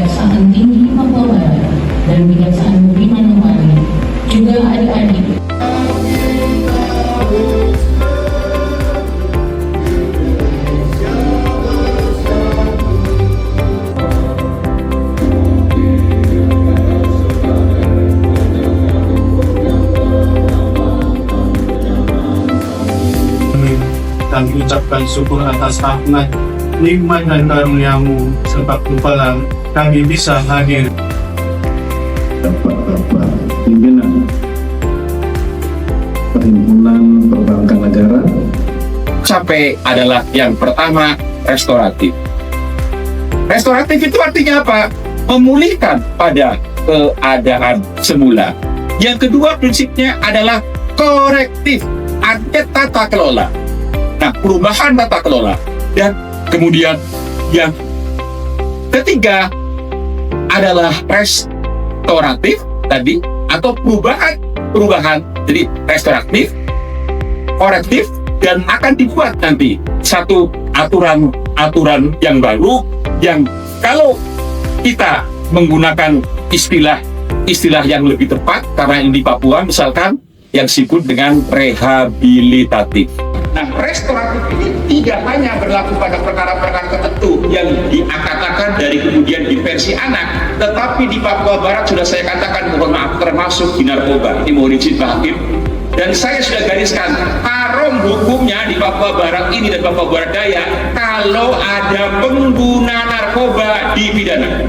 Kejaksaan Tinggi Papua Barat dan Kejaksaan Negeri Manokwari, juga adik-adik. Kami ucapkan syukur atas rahmat, nikmat dan karunia-Mu, sebab Tuhan kami bisa hadir. Bapak-bapak pimpinan Perhimpunan Perbankan Negara. Capai adalah yang pertama, restoratif. Restoratif itu artinya apa? Memulihkan pada keadaan semula. Yang kedua prinsipnya adalah korektif, artinya tata kelola. Nah, perubahan tata kelola. Dan kemudian yang ketiga adalah restoratif tadi, atau perubahan. Jadi restoratif, korektif, dan akan dibuat nanti satu aturan yang baru, yang kalau kita menggunakan istilah yang lebih tepat, karena ini di Papua misalkan yang disebut dengan rehabilitatif. Nah, restoratif ini tidak hanya berlaku pada perkara-perkara tertentu yang dikatakan dari kemudian di versi anak, tetapi di Papua Barat sudah saya katakan, mohon maaf, termasuk di narkoba. Ini mohon izin Pak Hakim. Dan saya sudah gariskan, haram hukumnya di Papua Barat ini dan Papua Barat Daya kalau ada pengguna narkoba dipidana.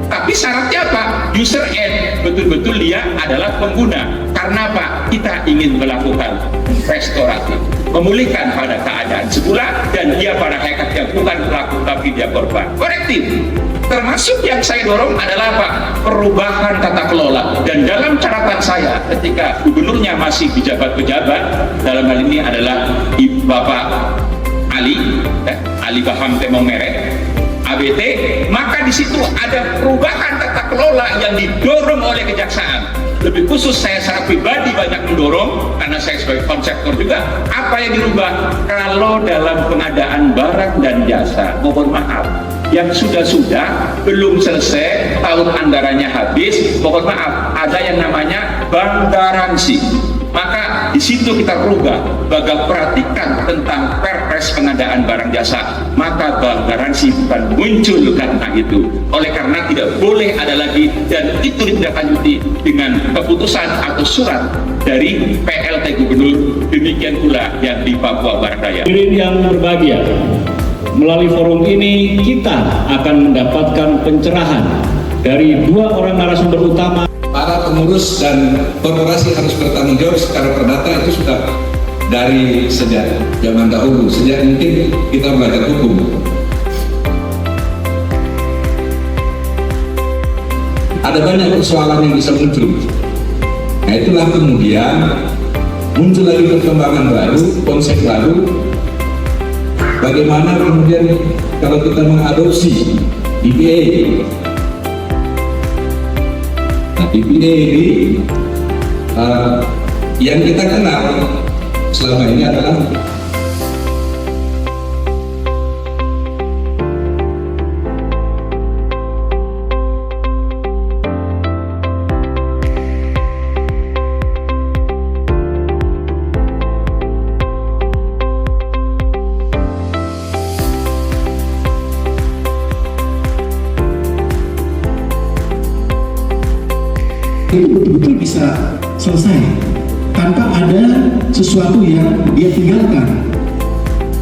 Tapi syaratnya apa? User end, betul-betul dia adalah pengguna. Karena apa? Kita ingin melakukan restoratif, memulihkan pada keadaan semula, dan dia pada hakikatnya bukan pelaku tapi dia korban. Korektif, termasuk yang saya dorong adalah apa? Perubahan tata kelola. Dan dalam catatan saya ketika gubernurnya masih pejabat-pejabat, dalam hal ini adalah Bapak Ali Baham Temong Meret, ABT, maka di situ ada perubahan tata kelola yang didorong oleh kejaksaan. Lebih khusus saya secara pribadi banyak mendorong, karena saya sebagai konseptor juga. Apa yang dirubah? Kalau dalam pengadaan barang dan jasa, mohon maaf, yang sudah belum selesai, tahun anggarannya habis, mohon maaf, ada yang namanya bank garansi. Maka di situ kita rubah, baga perhatikan tentang perpres pengadaan barang jasa, maka bank garansi bukan muncul karena itu. Oleh karena tidak boleh ada lagi, dan itu ditindaklanjuti dengan keputusan atau surat dari PLT Gubernur, demikian pula yang di Papua Barat Daya. Hadirin yang berbahagia, melalui forum ini kita akan mendapatkan pencerahan dari dua orang narasumber utama. Para pengurus dan korporasi harus bertanggung jawab secara perdata, itu sudah dari sejak zaman dahulu, sejak mungkin kita belajar hukum. Ada banyak persoalan yang bisa muncul. Nah, itulah kemudian muncul lagi perkembangan baru, konsep baru. Bagaimana kemudian kalau kita mengadopsi DPA? Nah, DPA ini yang kita kenal selama ini adalah betul-betul bisa selesai tanpa ada sesuatu yang dia tinggalkan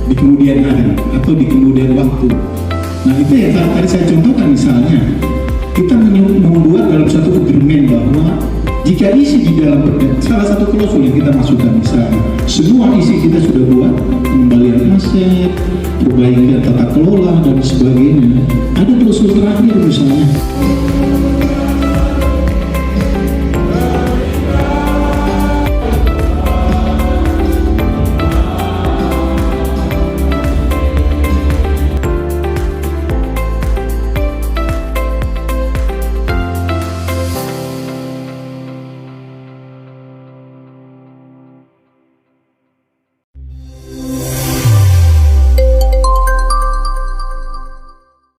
di kemudian hari atau di kemudian waktu. Nah, itu yang tadi saya contohkan, misalnya kita membuat dalam satu agreement bahwa jika isi di dalam salah satu klausul yang kita masukkan, misalnya semua isi kita sudah buat, pengembalian aset, perbaikan tata kelola dan sebagainya, ada klausul terakhir misalnya